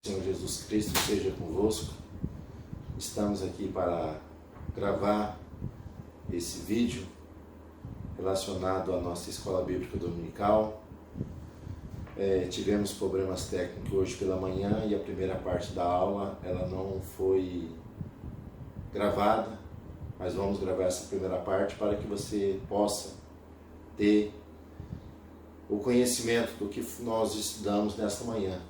Senhor Jesus Cristo seja convosco. Estamos aqui para gravar esse vídeo relacionado à nossa escola bíblica dominical. Tivemos problemas técnicos hoje pela manhã e a primeira parte da aula ela não foi gravada, mas vamos gravar essa primeira parte para que você possa ter o conhecimento do que nós estudamos nesta manhã.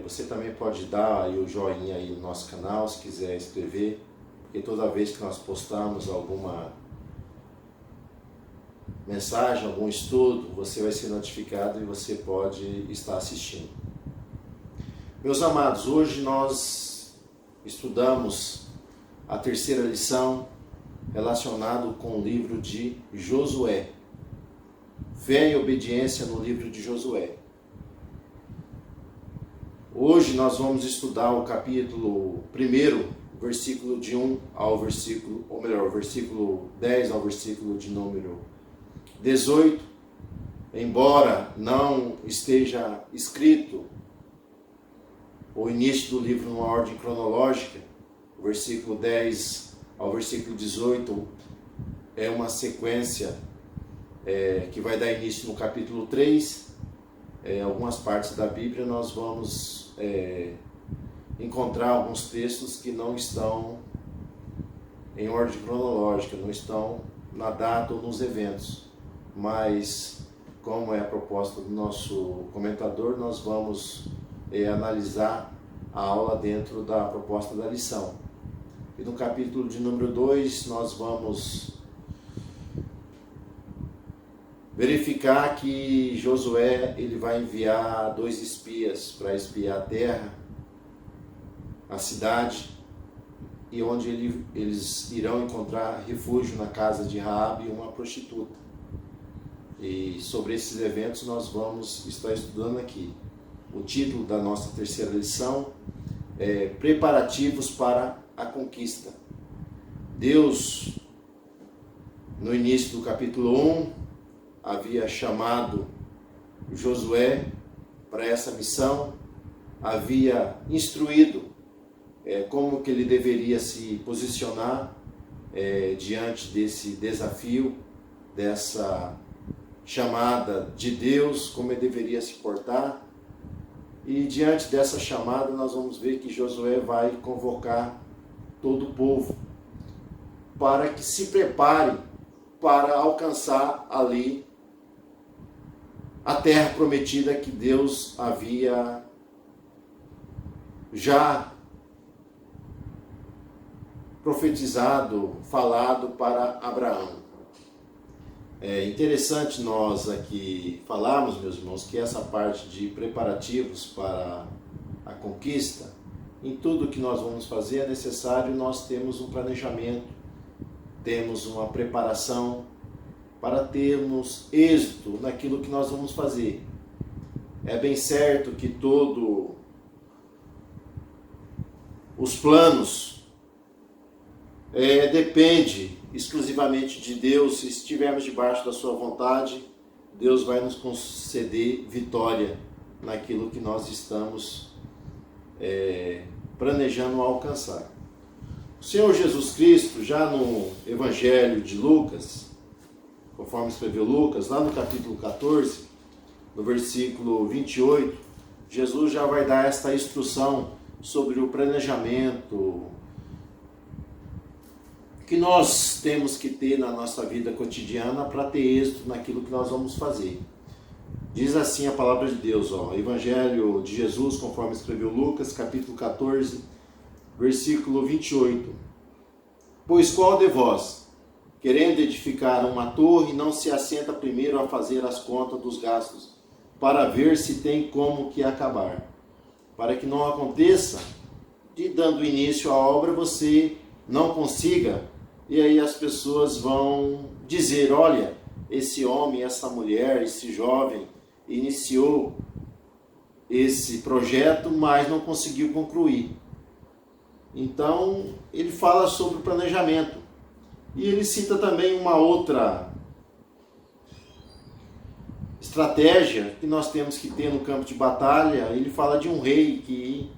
Você também pode dar aí o joinha aí no nosso canal, se quiser inscrever, porque toda vez que nós postamos alguma mensagem, algum estudo, você vai ser notificado e você pode estar assistindo. Meus amados, hoje nós estudamos a terceira lição relacionada com o livro de Josué. Fé e obediência no livro de Josué. Hoje nós vamos estudar o capítulo 1, versículo de 1 ao versículo, ou melhor, o versículo 10 ao versículo de número 18. Embora não esteja escrito o início do livro numa ordem cronológica, o versículo 10 ao versículo 18 é uma sequência que vai dar início no capítulo 3. Algumas partes da Bíblia nós vamos encontrar alguns textos que não estão em ordem cronológica, não estão na data ou nos eventos, mas como é a proposta do nosso comentador, nós vamos analisar a aula dentro da proposta da lição. E no capítulo de número 2 nós vamos verificar que Josué ele vai enviar 2 espias para espiar a terra, a cidade, e onde eles irão encontrar refúgio na casa de Raabe, uma prostituta. E sobre esses eventos nós vamos estar estudando aqui. O título da nossa terceira lição é Preparativos para a Conquista. Deus, no início do capítulo 1, havia chamado Josué para essa missão, havia instruído como que ele deveria se posicionar diante desse desafio, dessa chamada de Deus, como ele deveria se portar. E diante dessa chamada nós vamos ver que Josué vai convocar todo o povo para que se prepare para alcançar ali a terra prometida que Deus havia já profetizado, falado para Abraão. É interessante nós aqui falarmos, meus irmãos, que essa parte de preparativos para a conquista, em tudo que nós vamos fazer é necessário nós termos um planejamento, temos uma preparação para termos êxito naquilo que nós vamos fazer. É bem certo que todos os planos depende exclusivamente de Deus. Se estivermos debaixo da sua vontade, Deus vai nos conceder vitória naquilo que nós estamos planejando alcançar. O Senhor Jesus Cristo, já no Evangelho de Lucas, conforme escreveu Lucas, lá no capítulo 14, no versículo 28, Jesus já vai dar esta instrução sobre o planejamento que nós temos que ter na nossa vida cotidiana para ter êxito naquilo que nós vamos fazer. Diz assim a palavra de Deus, Evangelho de Jesus, conforme escreveu Lucas, capítulo 14, versículo 28. Pois qual de vós, querendo edificar uma torre, não se assenta primeiro a fazer as contas dos gastos, para ver se tem como que acabar? Para que não aconteça, de dando início à obra, você não consiga, e aí as pessoas vão dizer, olha, esse homem, essa mulher, esse jovem, iniciou esse projeto, mas não conseguiu concluir. Então, ele fala sobre o planejamento. E ele cita também uma outra estratégia que nós temos que ter no campo de batalha, ele fala de um rei que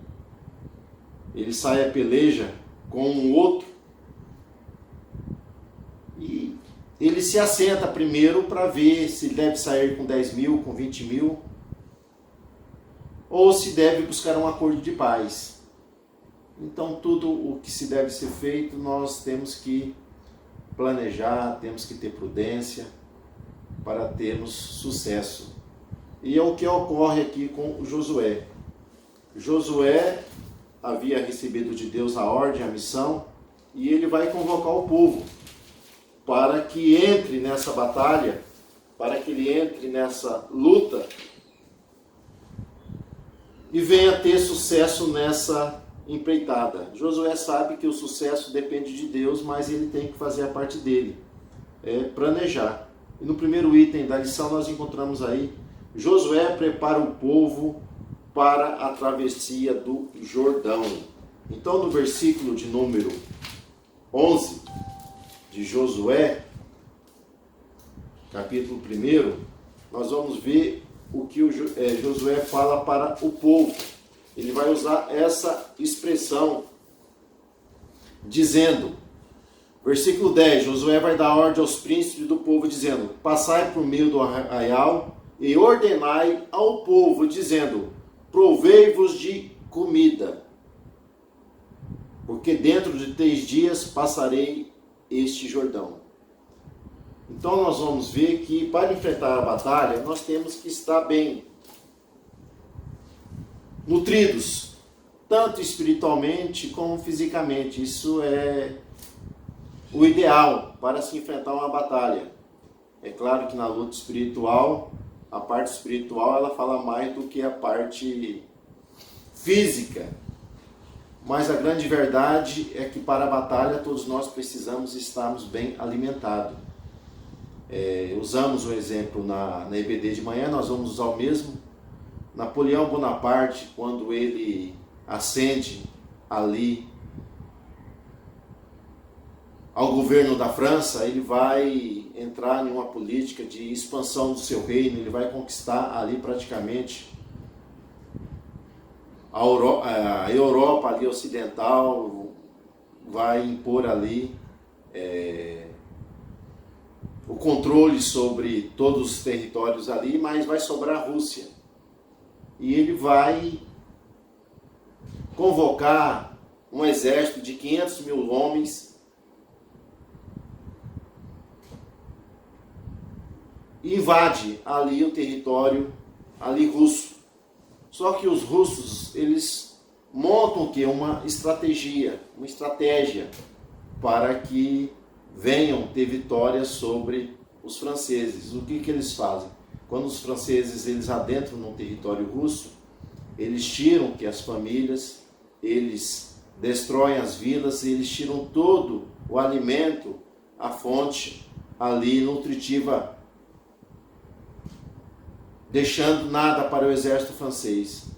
ele sai a peleja com um outro e ele se assenta primeiro para ver se deve sair com 10 mil, com 20 mil, ou se deve buscar um acordo de paz. Então tudo o que se deve ser feito, nós temos que planejar, temos que ter prudência para termos sucesso. E é o que ocorre aqui com Josué. Josué havia recebido de Deus a ordem, a missão, e ele vai convocar o povo para que entre nessa batalha, para que ele entre nessa luta e venha ter sucesso nessa empreitada. Josué sabe que o sucesso depende de Deus, mas ele tem que fazer a parte dele, planejar. E no primeiro item da lição nós encontramos aí, Josué prepara o povo para a travessia do Jordão. Então no versículo de número 11 de Josué, capítulo 1, nós vamos ver o que Josué fala para o povo. Ele vai usar essa expressão, dizendo, versículo 10, Josué vai dar ordem aos príncipes do povo, dizendo, passai por meio do arraial e ordenai ao povo, dizendo, provei-vos de comida, porque dentro de 3 dias passarei este Jordão. Então nós vamos ver que para enfrentar a batalha, nós temos que estar bem nutridos, tanto espiritualmente como fisicamente. Isso é o ideal para se enfrentar uma batalha. É claro que na luta espiritual, a parte espiritual ela fala mais do que a parte física. Mas a grande verdade é que para a batalha todos nós precisamos estarmos bem alimentados. Usamos um exemplo na EBD de manhã, nós vamos usar o mesmo. Napoleão Bonaparte, quando ele ascende ali ao governo da França, ele vai entrar em uma política de expansão do seu reino, ele vai conquistar ali praticamente a Europa ali ocidental, vai impor ali o controle sobre todos os territórios ali, mas vai sobrar a Rússia. E ele vai convocar um exército de 500 mil homens e invade ali o território ali russo. Só que os russos, eles montam o quê? Uma estratégia para que venham ter vitória sobre os franceses. O que eles fazem? Quando os franceses eles adentram no território russo, eles tiram que as famílias, eles destroem as vilas, eles tiram todo o alimento, a fonte ali nutritiva, deixando nada para o exército francês.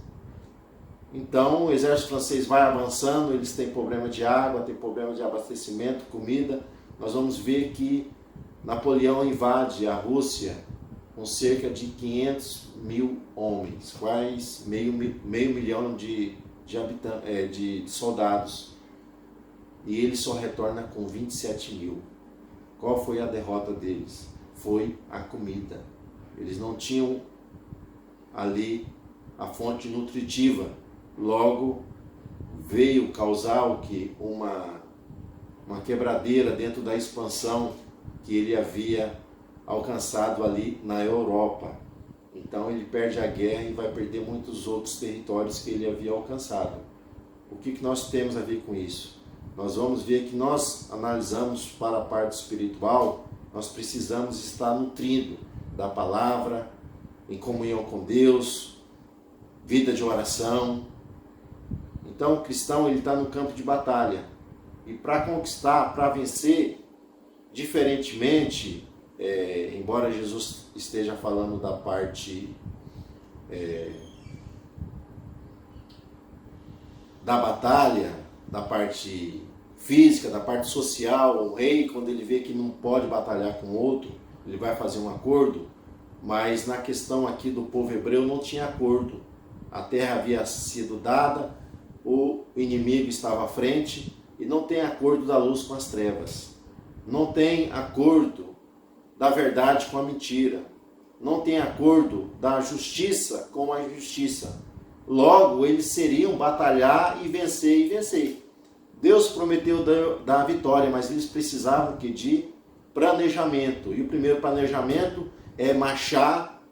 Então o exército francês vai avançando, eles têm problema de água, têm problema de abastecimento, comida. Nós vamos ver que Napoleão invade a Rússia com cerca de 500 mil homens, quase meio milhão de soldados. E ele só retorna com 27 mil. Qual foi a derrota deles? Foi a comida. Eles não tinham ali a fonte nutritiva. Logo, veio causar o que? Uma quebradeira dentro da expansão que ele havia alcançado ali na Europa. Então ele perde a guerra e vai perder muitos outros territórios que ele havia alcançado. O que nós temos a ver com isso? Nós vamos ver que nós analisamos para a parte espiritual, nós precisamos estar nutrindo da palavra, em comunhão com Deus, vida de oração. Então o cristão ele está no campo de batalha. E para conquistar, para vencer, diferentemente, embora Jesus esteja falando da parte da batalha, da parte física, da parte social, o rei, quando ele vê que não pode batalhar com outro, ele vai fazer um acordo. Mas na questão aqui do povo hebreu não tinha acordo. A terra havia sido dada, o inimigo estava à frente e não tem acordo da luz com as trevas. Não tem acordo da verdade com a mentira. Não tem acordo da justiça com a injustiça. Logo, eles seriam batalhar e vencer. Deus prometeu dar a vitória, mas eles precisavam de planejamento. E o primeiro planejamento é marchar,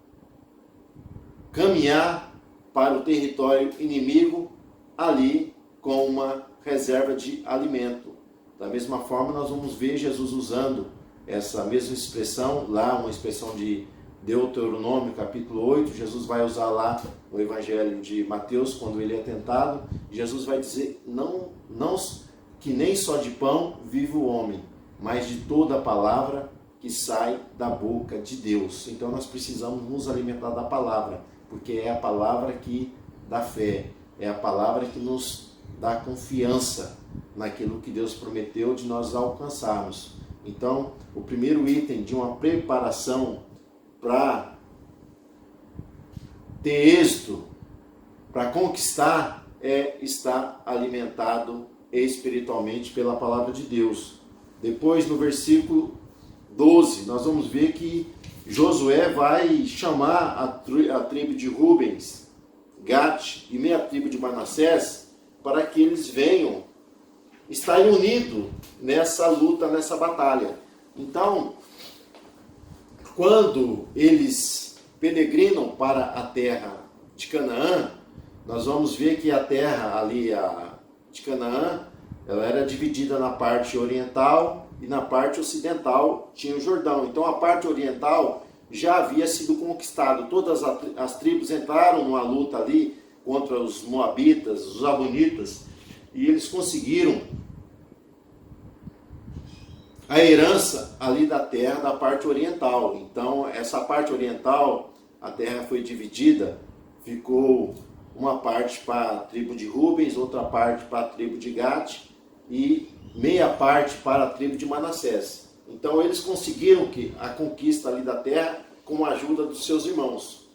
caminhar para o território inimigo ali com uma reserva de alimento. Da mesma forma, nós vamos ver Jesus usando essa mesma expressão, lá uma expressão de Deuteronômio, capítulo 8, Jesus vai usar lá no Evangelho de Mateus, quando ele é tentado, Jesus vai dizer, não que nem só de pão vive o homem, mas de toda a palavra que sai da boca de Deus. Então nós precisamos nos alimentar da palavra, porque é a palavra que dá fé, é a palavra que nos dá confiança naquilo que Deus prometeu de nós alcançarmos. Então, o primeiro item de uma preparação para ter êxito, para conquistar, é estar alimentado espiritualmente pela palavra de Deus. Depois, no versículo 12, nós vamos ver que Josué vai chamar a tribo de Rubens, Gad e meia tribo de Manassés para que eles venham estar unidos nessa luta, nessa batalha. Então, quando eles peregrinam para a terra de Canaã, nós vamos ver que a terra ali de Canaã, ela era dividida na parte oriental e na parte ocidental tinha o Jordão. Então a parte oriental já havia sido conquistada. Todas as tribos entraram numa luta ali contra os moabitas, os amonitas, e eles conseguiram a herança ali da terra da parte oriental. Então essa parte oriental, a terra foi dividida, ficou uma parte para a tribo de Rubens, outra parte para a tribo de Gad e meia parte para a tribo de Manassés. Então eles conseguiram a conquista ali da terra com a ajuda dos seus irmãos.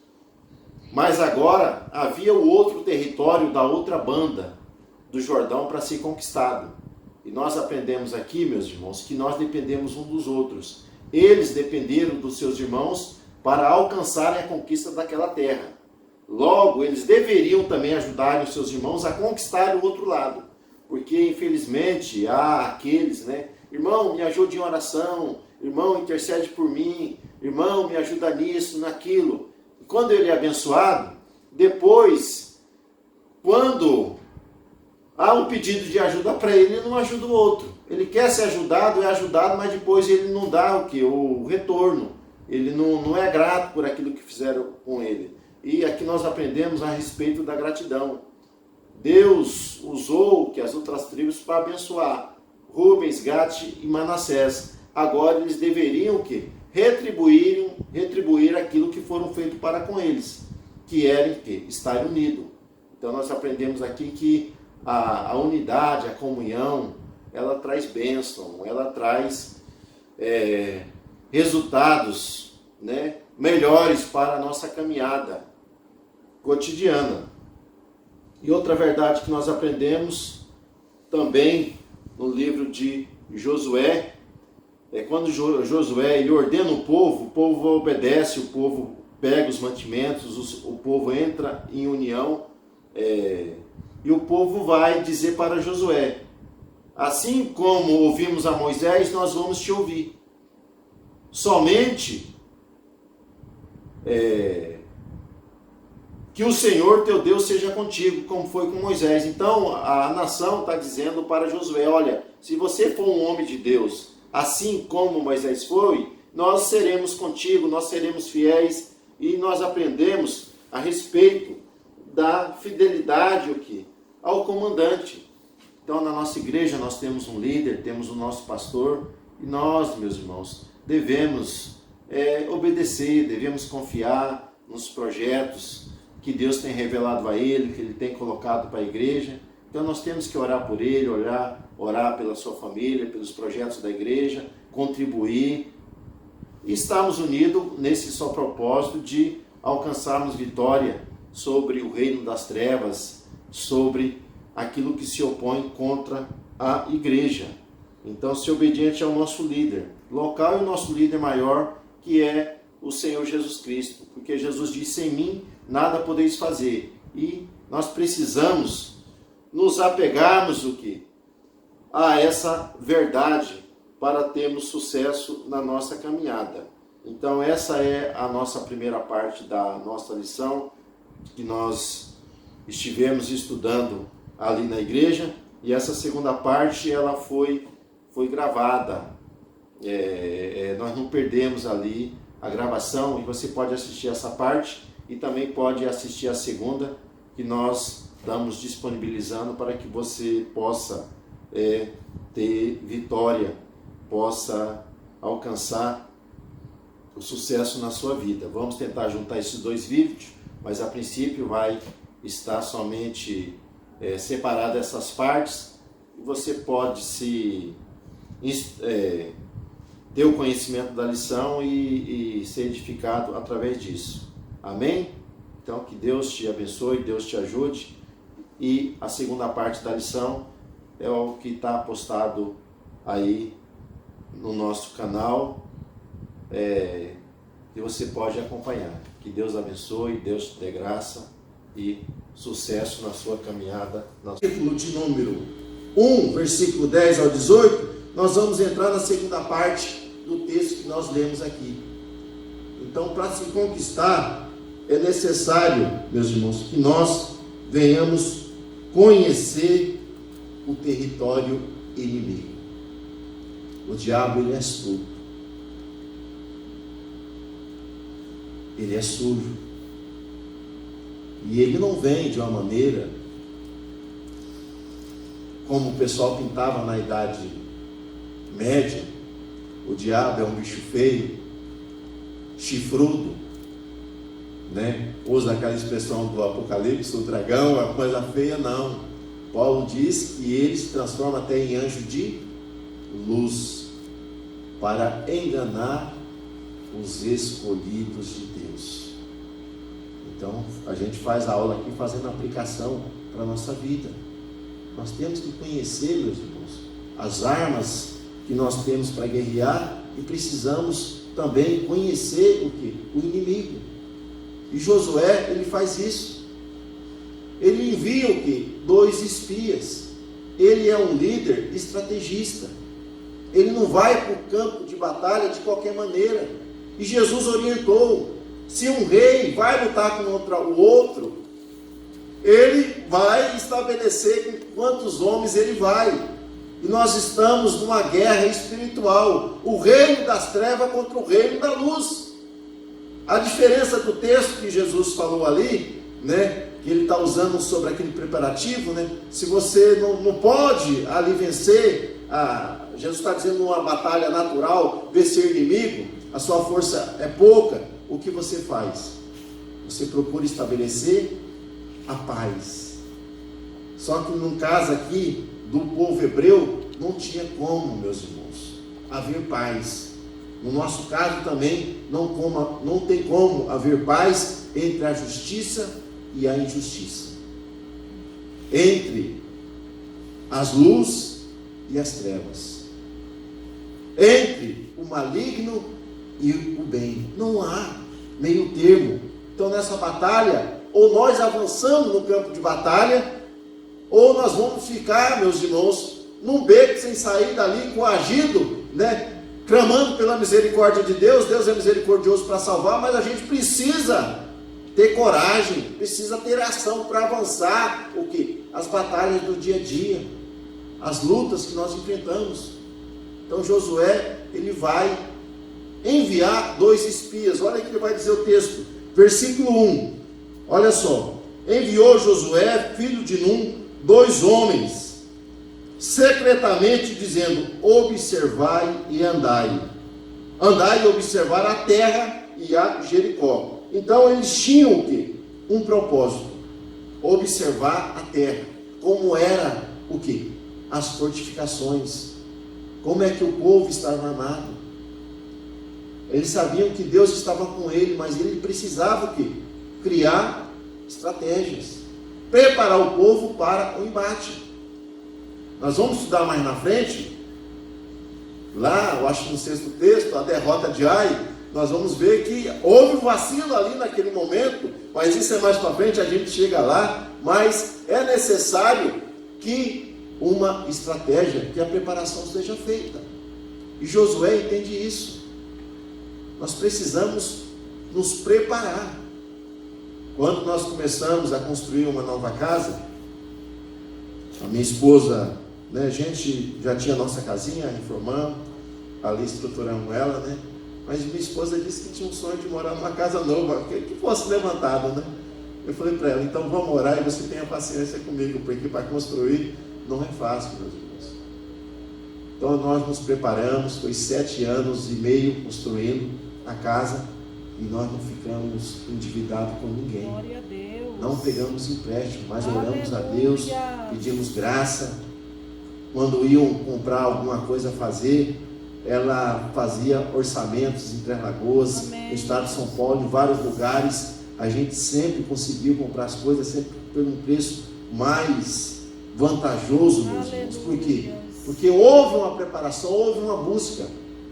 Mas agora havia o outro território da outra banda do Jordão para ser conquistado. E nós aprendemos aqui, meus irmãos, que nós dependemos uns dos outros. Eles dependeram dos seus irmãos para alcançarem a conquista daquela terra. Logo, eles deveriam também ajudar os seus irmãos a conquistar o outro lado. Porque, infelizmente, há aqueles, irmão, me ajude em oração, irmão, intercede por mim, irmão, me ajuda nisso, naquilo. E quando ele é abençoado, depois, quando há um pedido de ajuda para ele, ele não ajuda o outro. Ele quer ser ajudado, é ajudado, mas depois ele não dá o retorno. Ele não é grato por aquilo que fizeram com ele. E aqui nós aprendemos a respeito da gratidão. Deus usou as outras tribos para abençoar Rubens, Gad e Manassés. Agora eles deveriam retribuir aquilo que foram feito para com eles, que era estar unido. Então nós aprendemos aqui que a unidade, a comunhão, ela traz bênção, ela traz resultados melhores para a nossa caminhada cotidiana. E outra verdade que nós aprendemos também no livro de Josué, é quando Josué ele ordena o povo obedece, o povo pega os mantimentos, o povo entra em união, e o povo vai dizer para Josué, assim como ouvimos a Moisés, nós vamos te ouvir. Somente que o Senhor teu Deus seja contigo, como foi com Moisés. Então a nação está dizendo para Josué, olha, se você for um homem de Deus, assim como Moisés foi, nós seremos contigo, nós seremos fiéis. E nós aprendemos a respeito da fidelidade ao comandante. Então na nossa igreja nós temos um líder, temos o nosso pastor, e nós, meus irmãos, devemos obedecer, devemos confiar nos projetos que Deus tem revelado a ele, que ele tem colocado para a igreja. Então nós temos que orar por ele, orar pela sua família, pelos projetos da igreja, contribuir e estamos unidos nesse só propósito de alcançarmos vitória sobre o reino das trevas, sobre aquilo que se opõe contra a igreja. Então, ser obediente ao nosso líder local e o nosso líder maior, que é o Senhor Jesus Cristo. Porque Jesus disse: sem mim nada podeis fazer. E nós precisamos nos apegarmos o quê? A essa verdade para termos sucesso na nossa caminhada. Então, essa é a nossa primeira parte da nossa lição, que nós estivemos estudando ali na igreja, e essa segunda parte ela foi gravada. Nós não perdemos ali a gravação, e você pode assistir essa parte e também pode assistir a segunda, que nós estamos disponibilizando para que você possa ter vitória, possa alcançar o sucesso na sua vida. Vamos tentar juntar esses dois vídeos, mas a princípio vai estar somente separado essas partes, e você pode ter o conhecimento da lição e ser edificado através disso. Amém? Então, que Deus te abençoe, Deus te ajude. E a segunda parte da lição é o que está postado aí no nosso canal, que você pode acompanhar. Que Deus abençoe, Deus te dê graça e sucesso na sua caminhada. Capítulo de número 1, versículo 10 ao 18, nós vamos entrar na segunda parte do texto que nós lemos aqui. Então, para se conquistar, é necessário, meus irmãos, que nós venhamos conhecer o território inimigo. O diabo, ele é astuto, ele é sujo, e ele não vem de uma maneira como o pessoal pintava na Idade Média. O diabo é um bicho feio, chifrudo, né? Usa aquela expressão do Apocalipse, o dragão, a coisa feia. Não. Paulo diz que ele se transforma até em anjo de luz, para enganar os escolhidos de Deus. Então, a gente faz a aula aqui fazendo aplicação para a nossa vida. Nós temos que conhecer, meus irmãos, as armas que nós temos para guerrear, e precisamos também conhecer o inimigo. E Josué, ele faz isso. Ele envia 2 espias. Ele é um líder estrategista. Ele não vai para o campo de batalha de qualquer maneira. E Jesus orientou: se um rei vai lutar contra o outro, ele vai estabelecer com quantos homens ele vai. E nós estamos numa guerra espiritual, o reino das trevas contra o reino da luz. A diferença do texto que Jesus falou ali, né, que ele está usando sobre aquele preparativo, né, se você não pode ali vencer, Jesus está dizendo, numa batalha natural, vencer o inimigo, a sua força é pouca, o que você faz? Você procura estabelecer a paz. Só que no caso aqui do povo hebreu, não tinha como, meus irmãos, haver paz. No nosso caso também, não tem como haver paz entre a justiça e a injustiça, entre as luzes e as trevas, entre o maligno e o bem. Não há meio termo. Então, nessa batalha, ou nós avançamos no campo de batalha, ou nós vamos ficar, meus irmãos, num beco sem sair dali, coagido, né? Clamando pela misericórdia de Deus. Deus é misericordioso para salvar, mas a gente precisa ter coragem, precisa ter ação para avançar as batalhas do dia a dia, as lutas que nós enfrentamos. Então Josué, ele vai enviar 2 espias. Olha o que ele vai dizer o texto, versículo 1, olha só: enviou Josué, filho de Num, 2 homens, secretamente, dizendo: observai e andai e observar a terra e a Jericó. Então eles tinham um propósito: observar a terra, como era as fortificações, como é que o povo estava armado. Eles sabiam que Deus estava com ele, mas ele precisava o quê? Criar estratégias, preparar o povo para o embate. Nós vamos estudar mais na frente, lá, eu acho no 6º texto, a derrota de Ai, nós vamos ver que houve um vacilo ali naquele momento, mas isso é mais para frente, a gente chega lá, mas é necessário que uma estratégia, que a preparação seja feita. E Josué entende isso. Nós precisamos nos preparar. Quando nós começamos a construir uma nova casa, a minha esposa, né, a gente já tinha a nossa casinha, reformamos, ali estruturamos ela, né? Mas minha esposa disse que tinha um sonho de morar numa casa nova, que fosse levantada, né? Eu falei para ela, então vamos orar e você tenha paciência comigo, porque para construir não é fácil, meus irmãos. Então nós nos preparamos, foi 7 anos e meio construindo a casa, e nós não ficamos endividados com ninguém. Glória a Deus. Não pegamos empréstimo, mas oramos Aleluia. a Deus, pedimos graça. Quando iam comprar alguma coisa a fazer, ela fazia orçamentos em Três Lagoas, no estado de São Paulo, em vários lugares. A gente sempre conseguiu comprar as coisas, sempre por um preço mais vantajoso, meus irmãos. Por quê? Porque houve uma preparação, houve uma busca.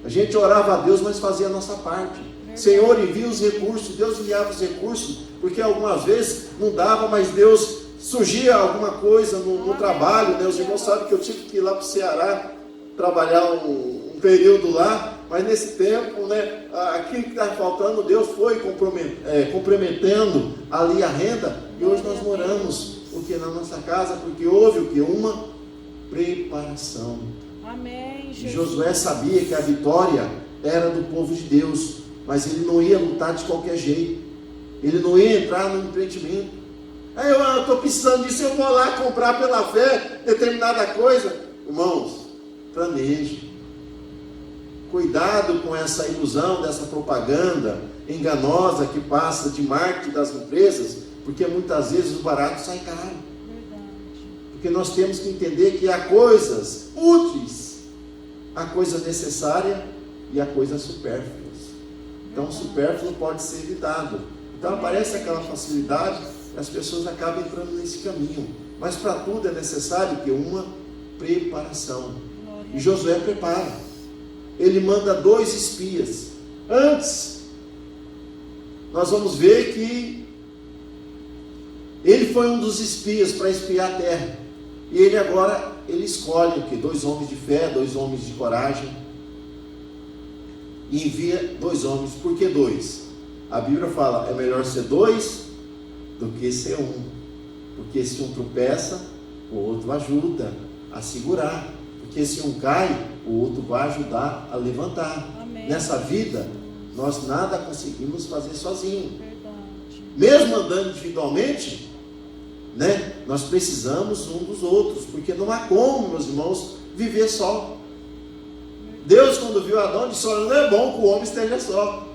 A gente orava a Deus, mas fazia a nossa parte. Senhor, envia os recursos. Deus enviava os recursos, porque algumas vezes não dava, mas Deus surgia alguma coisa no trabalho, né? Os irmãos sabem que eu tive que ir lá para o Ceará trabalhar um período lá, mas nesse tempo, né, aquilo que estava faltando, Deus foi comprometendo ali a renda, e hoje nós moramos o que na nossa casa, porque houve o que? Uma preparação. Amém, E Josué sabia que a vitória era do povo de Deus, mas ele não ia lutar de qualquer jeito, ele não ia entrar no empreendimento. Aí eu estou precisando disso, eu vou lá comprar pela fé determinada coisa. Irmãos, planeje. Cuidado com essa ilusão, dessa propaganda enganosa que passa de marketing das empresas, porque muitas vezes o barato sai caro. Verdade. Porque nós temos que entender que há coisas úteis, há coisa necessária e há coisas supérfluas. Então o supérfluo pode ser evitado. Então aparece aquela facilidade e as pessoas acabam entrando nesse caminho. Mas para tudo é necessário que uma preparação. E Josué prepara. Ele manda 2 espias. Antes, nós vamos ver que ele foi um dos espias para espiar a terra. E ele agora, ele escolhe o quê? 2 homens de fé, 2 homens de coragem. E envia 2 homens. Por que 2? A Bíblia fala, é melhor ser 2 do que ser 1. Porque se um tropeça, o outro ajuda a segurar. Porque se um cai, o outro vai ajudar a levantar. Amém. Nessa vida, nós nada conseguimos fazer sozinho. Verdade. Mesmo andando individualmente, né, nós precisamos um dos outros. Porque não há como, meus irmãos, viver só. Deus, quando viu Adão, disse, olha, não é bom que o homem esteja só.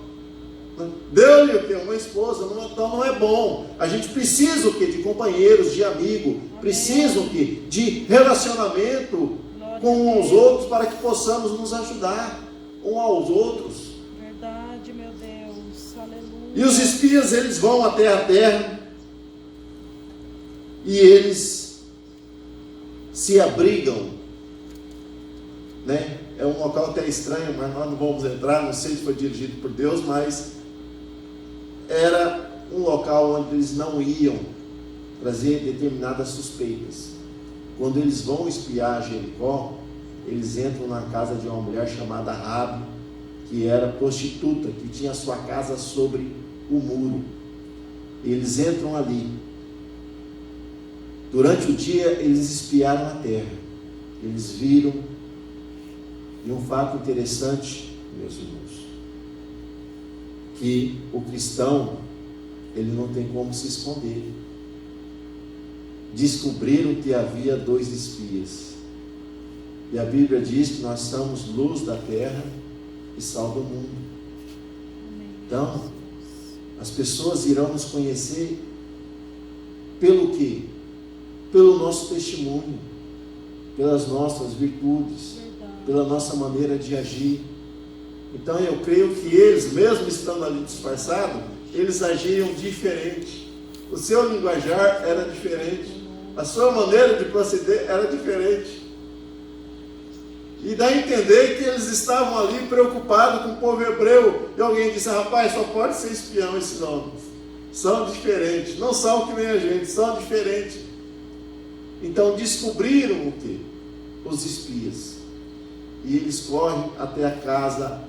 Deu-lhe o quê? Uma esposa, então não é bom. A gente precisa o quê? De companheiros, de amigo, precisa o quê? De relacionamento com os outros, para que possamos nos ajudar uns aos outros. Verdade, meu Deus. Aleluia. E os espias, eles vão até a terra e eles se abrigam, né? É um local até estranho, mas nós não vamos entrar, não sei se foi dirigido por Deus, mas era um local onde eles não iam trazer determinadas suspeitas. Quando eles vão espiar Jericó, eles entram na casa de uma mulher chamada Raabe, que era prostituta, que tinha sua casa sobre o muro. Eles entram ali. Durante o dia, eles espiaram a terra. Eles viram. E um fato interessante, meus irmãos, que o cristão, ele não tem como se esconder. Descobriram que havia 2 espias. E a Bíblia diz que nós somos luz da terra e sal do mundo. Então, as pessoas irão nos conhecer pelo quê? Pelo nosso testemunho, pelas nossas virtudes, pela nossa maneira de agir. Então eu creio que eles, mesmo estando ali disfarçados, eles agiam diferente. O seu linguajar era diferente. A sua maneira de proceder era diferente. E dá a entender que eles estavam ali preocupados com o povo hebreu. E alguém disse: rapaz, só pode ser espião esses homens. São diferentes. Não são que nem a gente, são diferentes. Então descobriram o quê? Os espias. E eles correm até a casa,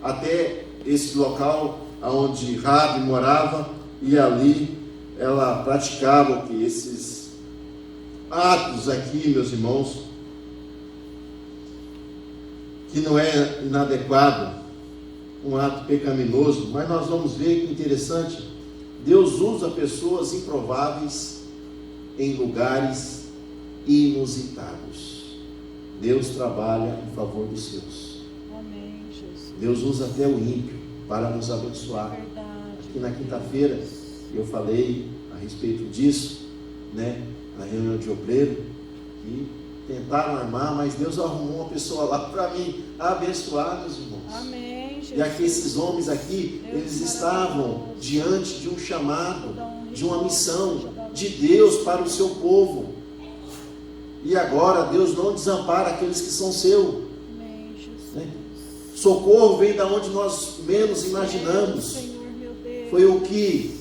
até esse local onde Raabe morava. E ali ela praticava o quê? Esses atos aqui, meus irmãos, que não é inadequado, um ato pecaminoso, mas nós vamos ver que interessante, Deus usa pessoas improváveis em lugares inusitados. Deus trabalha em favor dos seus. Amém, Jesus. Deus usa até o ímpio para nos abençoar. Verdade. Aqui na quinta-feira eu falei a respeito disso, né, na reunião de obreiro, que tentaram armar, mas Deus arrumou uma pessoa lá para mim abençoar, meus irmãos. Amém, Jesus. E aqui esses homens aqui, Deus eles estavam diante de um chamado, maravilhoso. de uma missão de Deus para o seu povo. E agora Deus não desampara aqueles que são seu. Amém, Jesus. Né? Socorro vem da onde nós menos imaginamos. Senhor, meu Deus. Foi o que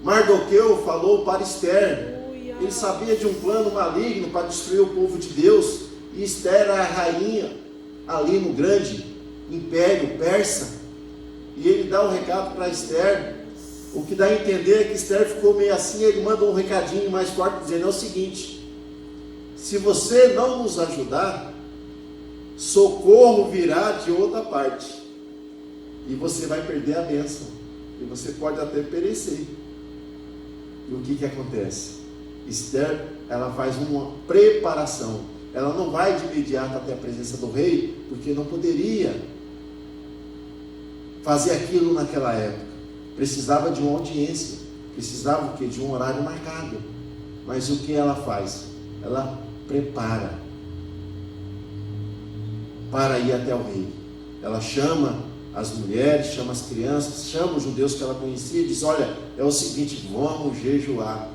Mardoqueu falou para Esther. Aleluia. Ele sabia de um plano maligno para destruir o povo de Deus. E Esther era a rainha ali no grande império persa. E ele dá um recado para Esther. O que dá a entender é que Esther ficou meio assim. Ele manda um recadinho mais forte dizendo: é o seguinte: se você não nos ajudar, socorro virá de outra parte. E você vai perder a bênção. E você pode até perecer. E o que acontece? Esther, ela faz uma preparação. Ela não vai de imediato até a presença do rei, porque não poderia fazer aquilo naquela época. Precisava de uma audiência, precisava o quê? De um horário marcado. Mas o que ela faz? Ela prepara para ir até o rei. Ela chama as mulheres, chama as crianças, chama os judeus que ela conhecia e diz: olha, é o seguinte, vamos jejuar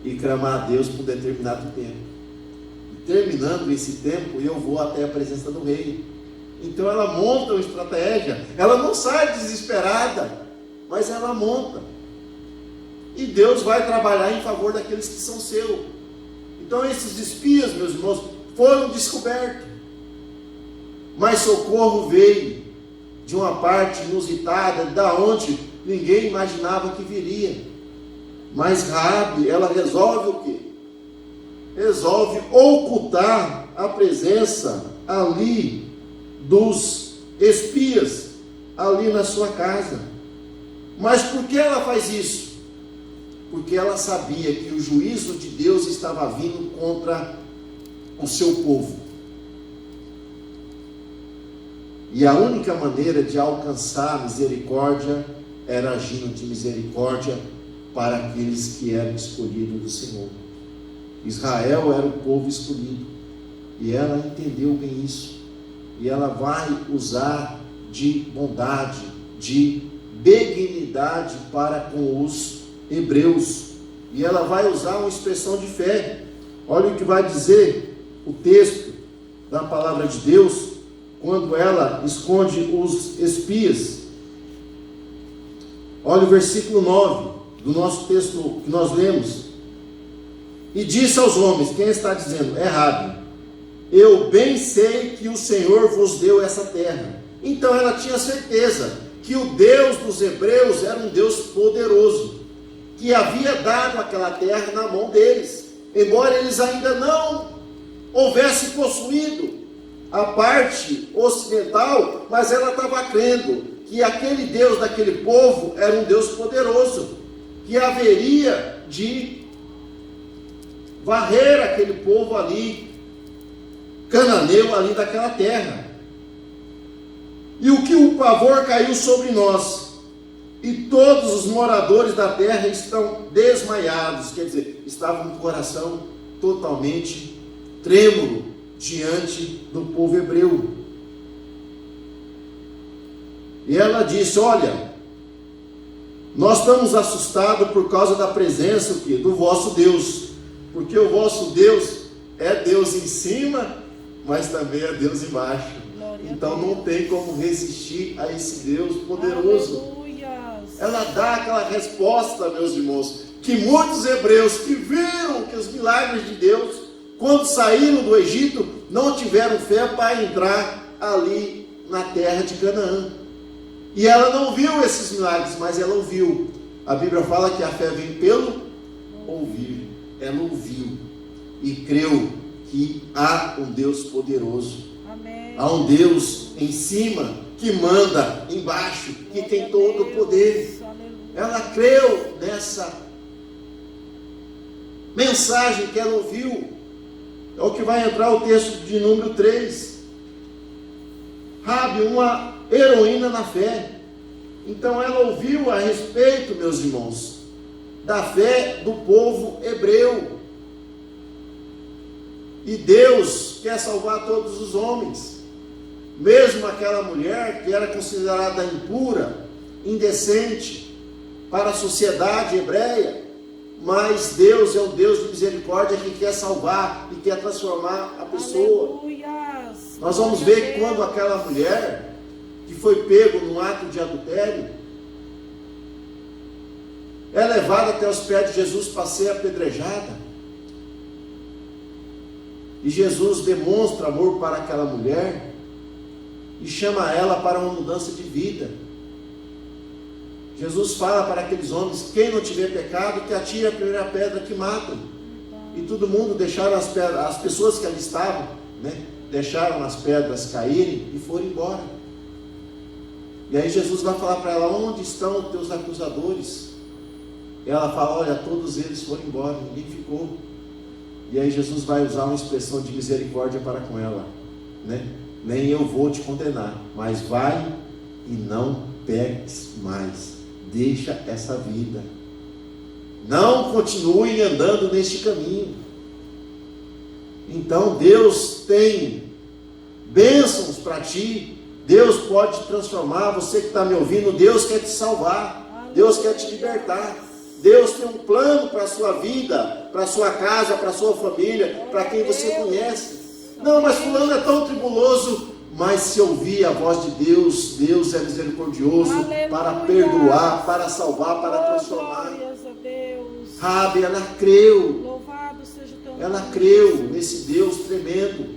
e clamar a Deus por um determinado tempo. E terminando esse tempo, eu vou até a presença do rei. Então ela monta uma estratégia. Ela não sai desesperada, mas ela monta. E Deus vai trabalhar em favor daqueles que são seus. Então esses espias, meus irmãos, foram descobertos. Mas socorro veio de uma parte inusitada, da onde ninguém imaginava que viria. Mas Raabe, ela resolve o quê? Resolve ocultar a presença ali dos espias, ali na sua casa. Mas por que ela faz isso? Porque ela sabia que o juízo de Deus estava vindo contra o seu povo. E a única maneira de alcançar a misericórdia era agindo de misericórdia para aqueles que eram escolhidos do Senhor. Israel era o povo escolhido. E ela entendeu bem isso. E ela vai usar de bondade, de benignidade para com os hebreus. E ela vai usar uma expressão de fé. Olha o que vai dizer o texto da palavra de Deus, quando ela esconde os espias. Olha o versículo 9 do nosso texto que nós lemos. E disse aos homens, quem está dizendo? É Raabe: eu bem sei que o Senhor vos deu essa terra. Então ela tinha certeza que o Deus dos hebreus era um Deus poderoso, que havia dado aquela terra na mão deles, embora eles ainda não houvessem possuído a parte ocidental, mas ela estava crendo que aquele Deus daquele povo era um Deus poderoso, que haveria de varrer aquele povo ali, cananeu ali daquela terra. E o que o pavor caiu sobre nós, e todos os moradores da terra estão desmaiados, quer dizer, estavam com o coração totalmente trêmulo diante do povo hebreu. E ela disse: olha, nós estamos assustados por causa da presença do vosso Deus, porque o vosso Deus é Deus em cima, mas também é Deus embaixo. Então não tem como resistir a esse Deus poderoso. Aleluias. Ela dá aquela resposta, meus irmãos, que muitos hebreus que viram que os milagres de Deus, quando saíram do Egito, não tiveram fé para entrar ali na terra de Canaã. E ela não viu esses milagres, mas ela ouviu. A Bíblia fala que a fé vem pelo ouvir. Ela ouviu e creu que há um Deus poderoso. Amém. Há um Deus em cima que manda embaixo, que tem todo o poder. Aleluia. Ela creu nessa mensagem que ela ouviu. É o que vai entrar o texto de número 3. Rabi, uma heroína na fé. Então ela ouviu a respeito, meus irmãos, da fé do povo hebreu. E Deus quer salvar todos os homens. Mesmo aquela mulher que era considerada impura, indecente para a sociedade hebreia, mas Deus é um Deus de misericórdia que quer salvar e quer transformar a pessoa. Aleluias. Nós vamos ver que quando aquela mulher que foi pego num ato de adultério é levada até os pés de Jesus para ser apedrejada, e Jesus demonstra amor para aquela mulher e chama ela para uma mudança de vida. Jesus fala para aqueles homens: quem não tiver pecado, que atire a primeira pedra que matam. E todo mundo deixaram as pedras, as pessoas que ali estavam, deixaram as pedras caírem e foram embora. E aí Jesus vai falar para ela: onde estão os teus acusadores? E ela fala: olha, todos eles foram embora, ninguém ficou. E aí Jesus vai usar uma expressão de misericórdia para com ela, nem eu vou te condenar, mas vai e não peques mais, deixa essa vida, não continue andando neste caminho. Então Deus tem bênçãos para ti. Deus pode te transformar. Você que está me ouvindo, Deus quer te salvar, Deus quer te libertar. Deus tem um plano para a sua vida, para a sua casa, para a sua família, para quem você conhece. Não, mas fulano é tão tribuloso. Mas se ouvir a voz de Deus, Deus é misericordioso. Aleluia. Para perdoar, para salvar, para transformar. Rabi, ela creu. Louvado seja o teu nome. Ela creu nesse Deus tremendo.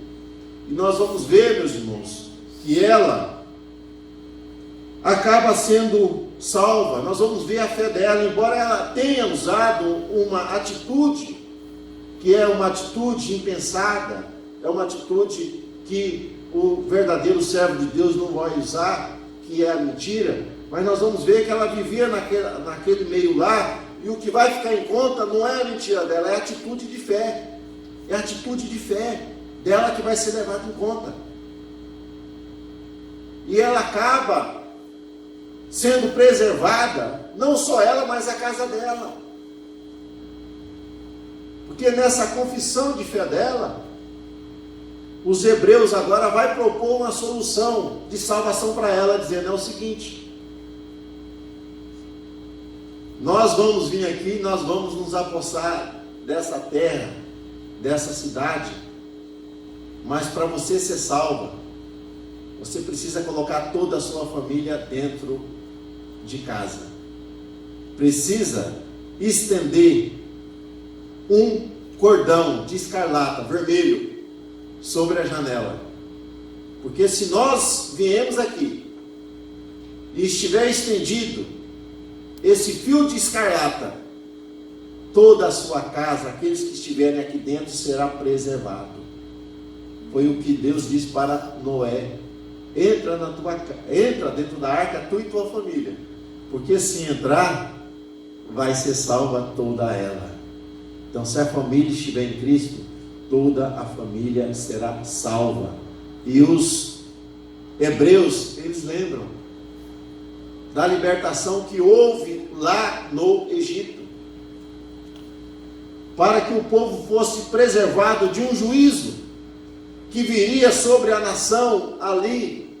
E nós vamos ver, meus irmãos, que ela acaba sendo salva. Nós vamos ver a fé dela, embora ela tenha usado uma atitude que é uma atitude impensada, é uma atitude que o verdadeiro servo de Deus não vai usar, que é a mentira, mas nós vamos ver que ela vivia naquele meio lá, e o que vai ficar em conta não é a mentira dela, é a atitude de fé. É a atitude de fé dela que vai ser levada em conta. E ela acaba sendo preservada, não só ela, mas a casa dela. Porque nessa confissão de fé dela, os hebreus agora vai propor uma solução de salvação para ela, dizendo: é o seguinte, nós vamos vir aqui, nós vamos nos apossar dessa terra, dessa cidade, mas para você ser salva, você precisa colocar toda a sua família dentro de casa. Precisa estender um cordão de escarlata vermelho sobre a janela. Porque se nós viemos aqui e estiver estendido esse fio de escarlata, toda a sua casa, aqueles que estiverem aqui dentro, será preservado. Foi o que Deus disse para Noé: entra dentro da arca, tu e tua família, porque se entrar, vai ser salva toda ela. Então, se a família estiver em Cristo, toda a família será salva. E os hebreus, eles lembram da libertação que houve lá no Egito, para que o povo fosse preservado de um juízo que viria sobre a nação ali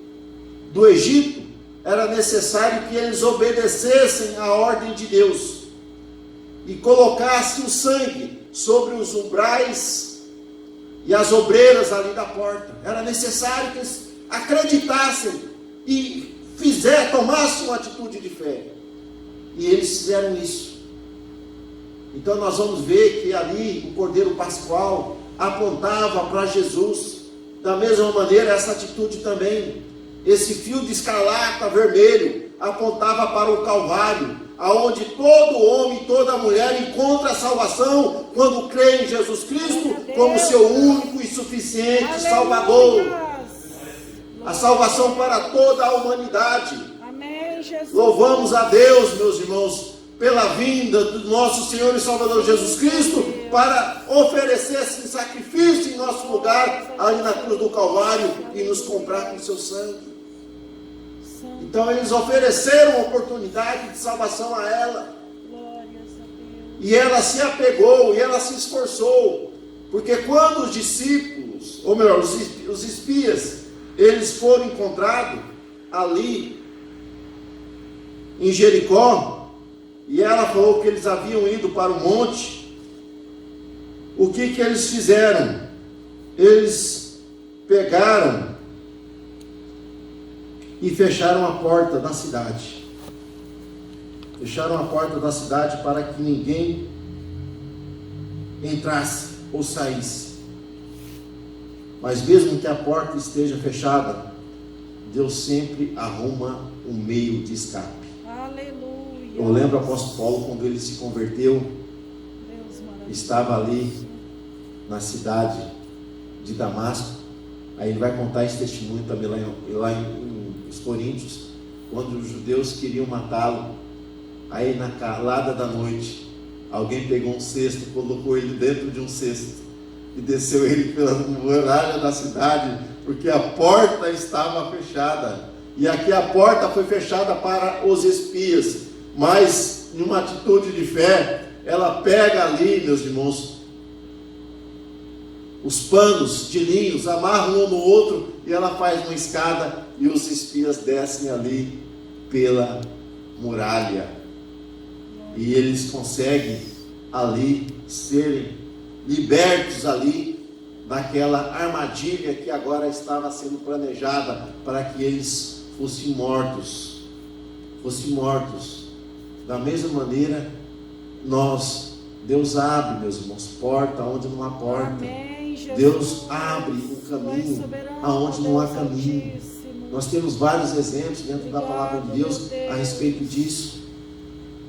do Egito, era necessário que eles obedecessem à ordem de Deus e colocassem o sangue sobre os umbrais e as obreiras ali da porta. Era necessário que eles acreditassem e tomassem uma atitude de fé. E eles fizeram isso. Então nós vamos ver que ali o Cordeiro Pascual apontava para Jesus. Da mesma maneira, essa atitude também, esse fio de escarlata vermelho, apontava para o Calvário, aonde todo homem, toda mulher encontra a salvação quando crê em Jesus Cristo como seu único e suficiente Salvador. A salvação para toda a humanidade. Amém, Jesus. Louvamos a Deus, meus irmãos, pela vinda do nosso Senhor e Salvador Jesus Cristo, para oferecer esse sacrifício em nosso lugar, ali na cruz do Calvário, e nos comprar com seu sangue. Então eles ofereceram a oportunidade de salvação a ela. E ela se apegou, e ela se esforçou. Porque quando os discípulos, ou melhor, os espias, eles foram encontrados ali em Jericó, e ela falou que eles haviam ido para o monte, o que eles fizeram? Eles pegaram e fecharam a porta da cidade. Fecharam a porta da cidade para que ninguém entrasse ou saísse. Mas mesmo que a porta esteja fechada, Deus sempre arruma um meio de escape. Aleluia. Eu lembro o apóstolo Paulo, quando ele se converteu, estava ali na cidade de Damasco. Aí ele vai contar esse testemunho também lá em Coríntios, quando os judeus queriam matá-lo. Aí na calada da noite, alguém pegou um cesto, colocou ele dentro de um cesto e desceu ele pela muralha da cidade, porque a porta estava fechada. E aqui a porta foi fechada para os espias, mas em uma atitude de fé, ela pega ali, meus irmãos, os panos de linhos, amarram um no outro, e ela faz uma escada, e os espias descem ali pela muralha, e eles conseguem ali serem libertos ali daquela armadilha que agora estava sendo planejada para que eles fossem mortos. Da mesma maneira, Deus abre, meus irmãos, porta onde não há porta. Amém, Jesus. Deus abre um caminho aonde não há caminho. Nós temos vários exemplos dentro da palavra de Deus a respeito disso.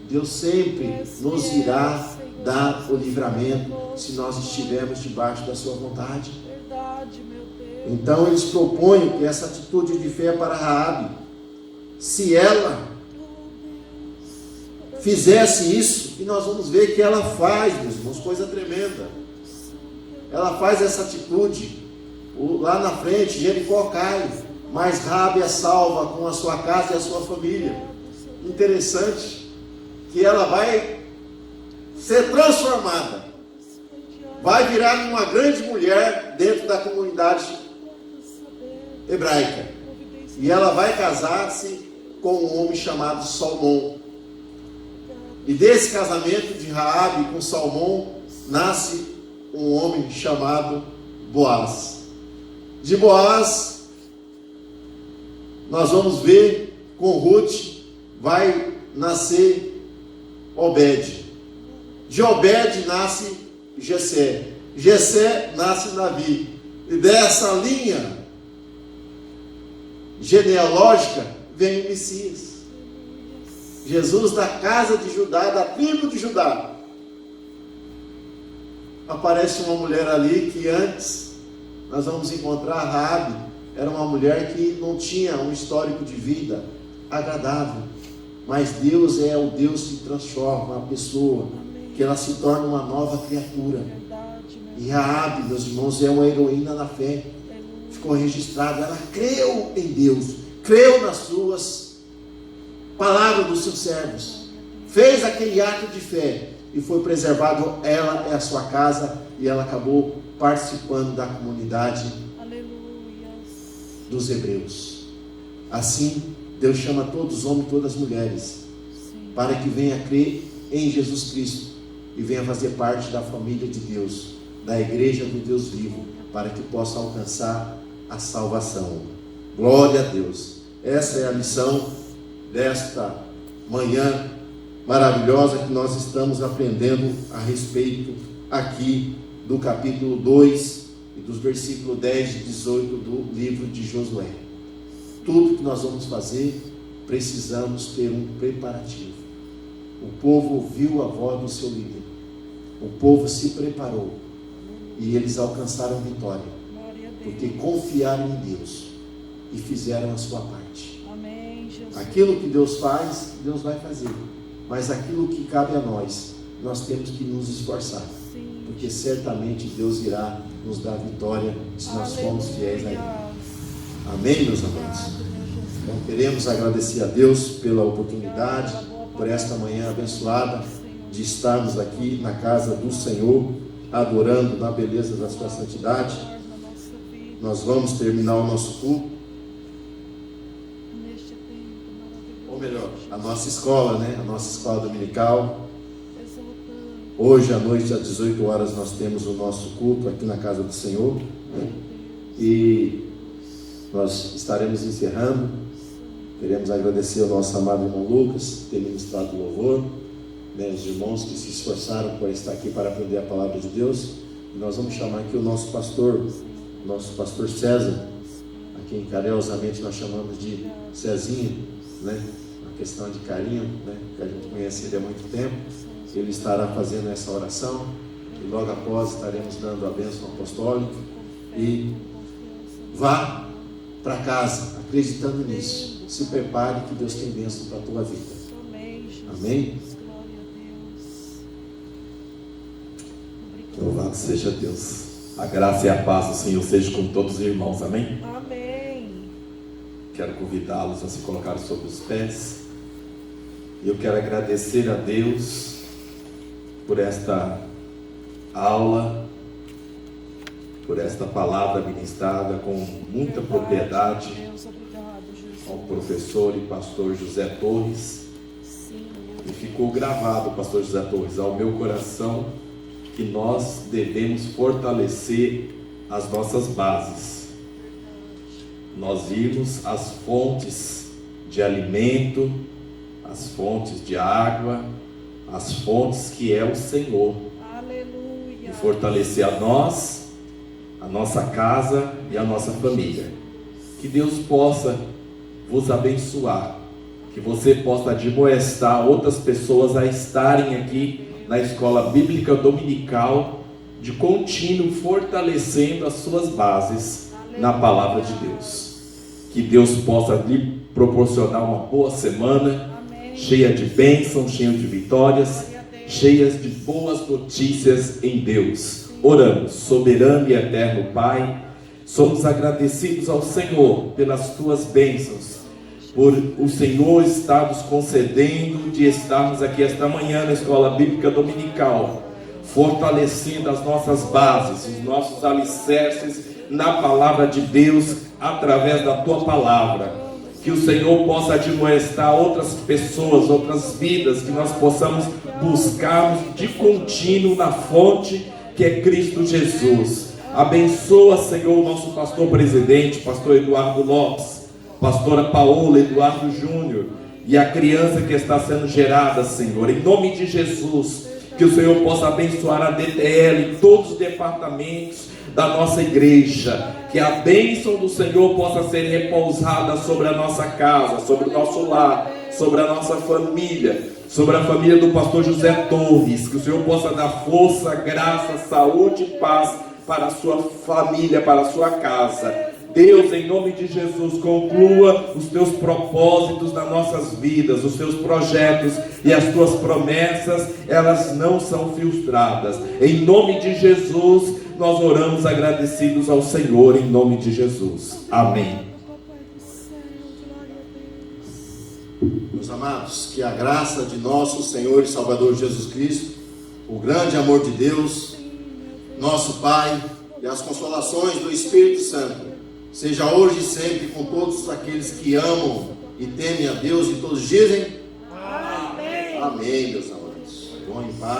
Deus sempre nos irá dar o livramento se nós estivermos debaixo da sua vontade. Verdade, meu Deus. Então eles propõem que essa atitude de fé para Raabe, se ela fizesse isso, e nós vamos ver que ela faz, meus irmãos, coisa tremenda. Ela faz essa atitude, lá na frente Jericó cai, mas Raabe é salva com a sua casa e a sua família. Interessante que ela vai ser transformada, vai virar uma grande mulher dentro da comunidade hebraica, e ela vai casar-se com um homem chamado Salmão. E desse casamento de Raabe com Salmão nasce um homem chamado Boaz. De Boaz nós vamos ver, com Ruth vai nascer Obed. De Obed nasce Jessé. Jessé nasce Davi. E dessa linha genealógica vem o Messias. Jesus da casa de Judá, da tribo de Judá. Aparece uma mulher ali que antes nós vamos encontrar Raabe. Era uma mulher que não tinha um histórico de vida agradável. Mas Deus é o Deus que transforma a pessoa, que ela se torna uma nova criatura. E Raabe, meus irmãos, é uma heroína na fé. Ficou registrado, ela creu em Deus, creu nas suas palavras dos seus servos, fez aquele ato de fé e foi preservado ela e a sua casa, e ela acabou participando da comunidade dos hebreus. Assim Deus chama todos os homens e todas as mulheres para que venha crer em Jesus Cristo e venha fazer parte da família de Deus, da igreja do Deus vivo, para que possa alcançar a salvação. Glória a Deus. Essa é a lição desta manhã maravilhosa que nós estamos aprendendo a respeito aqui do capítulo 2 e dos versículos 10 e 18 do livro de Josué. Tudo que nós vamos fazer, precisamos ter um preparativo. O povo ouviu a voz do seu líder, o povo se preparou e eles alcançaram vitória, porque confiaram em Deus e fizeram a sua parte. Amém, Jesus. Aquilo que Deus faz, Deus vai fazer, mas aquilo que cabe a nós, nós temos que nos esforçar, porque certamente Deus irá nos dar vitória se nós formos fiéis a Ele. Amém, meus amados? Então queremos agradecer a Deus pela oportunidade, por esta manhã abençoada de estarmos aqui na casa do Senhor, adorando na beleza da sua santidade. Nós vamos terminar o nosso culto, ou melhor, a nossa escola, né? A nossa escola dominical. Hoje à noite às 18 horas nós temos o nosso culto aqui na casa do Senhor, e nós estaremos encerrando. Queremos agradecer ao nosso amado irmão Lucas, ter ministrado louvor, né, os irmãos que se esforçaram por estar aqui para aprender a palavra de Deus. E nós vamos chamar aqui o nosso pastor César, a quem carinhosamente nós chamamos de Cezinho, né, uma questão de carinho, né, que a gente conhece ele há muito tempo. Ele estará fazendo essa oração e logo após estaremos dando a bênção apostólica. E vá para casa acreditando nisso. Se prepare que Deus tem bênção para a tua vida. Amém? Louvado seja Deus. A graça e a paz do Senhor seja com todos os irmãos. Amém? Amém. Quero convidá-los a se colocar sobre os pés. E eu quero agradecer a Deus por esta aula, por esta palavra ministrada com muita propriedade ao professor e pastor José Torres. E ficou gravado, pastor José Torres, ao meu coração, que nós devemos fortalecer as nossas bases. Nós vimos as fontes de alimento, as fontes de água, as fontes que é o Senhor. Aleluia. E fortalecer a nós, a nossa casa e a nossa família. Que Deus possa vos abençoar, que você possa admoestar outras pessoas a estarem aqui na escola bíblica dominical, de contínuo fortalecendo as suas bases na palavra de Deus. Que Deus possa lhe proporcionar uma boa semana, cheia de bênçãos, cheia de vitórias, cheias de boas notícias em Deus. Oramos. Soberano e eterno Pai, somos agradecidos ao Senhor pelas tuas bênçãos, por o Senhor estar nos concedendo de estarmos aqui esta manhã na escola bíblica dominical, fortalecendo as nossas bases, os nossos alicerces na palavra de Deus, através da tua palavra. Que o Senhor possa admoestar outras pessoas, outras vidas, que nós possamos buscarmos de contínuo na fonte que é Cristo Jesus. Abençoa, Senhor, o nosso pastor presidente, pastor Eduardo Lopes, pastora Paola Eduardo Júnior, e a criança que está sendo gerada, Senhor, em nome de Jesus. Que o Senhor possa abençoar a DTL e todos os departamentos da nossa igreja. Que a bênção do Senhor possa ser repousada sobre a nossa casa, sobre o nosso lar, sobre a nossa família, sobre a família do pastor José Torres. Que o Senhor possa dar força, graça, saúde e paz para a sua família, para a sua casa. Deus, em nome de Jesus, conclua os teus propósitos nas nossas vidas, os teus projetos e as tuas promessas, elas não são frustradas. Em nome de Jesus, nós oramos agradecidos ao Senhor, em nome de Jesus. Amém. Meus amados, que a graça de nosso Senhor e Salvador Jesus Cristo, o grande amor de Deus, nosso Pai, e as consolações do Espírito Santo, seja hoje e sempre com todos aqueles que amam e temem a Deus, e todos dizem Amém. amém, meus amados. Vão em paz.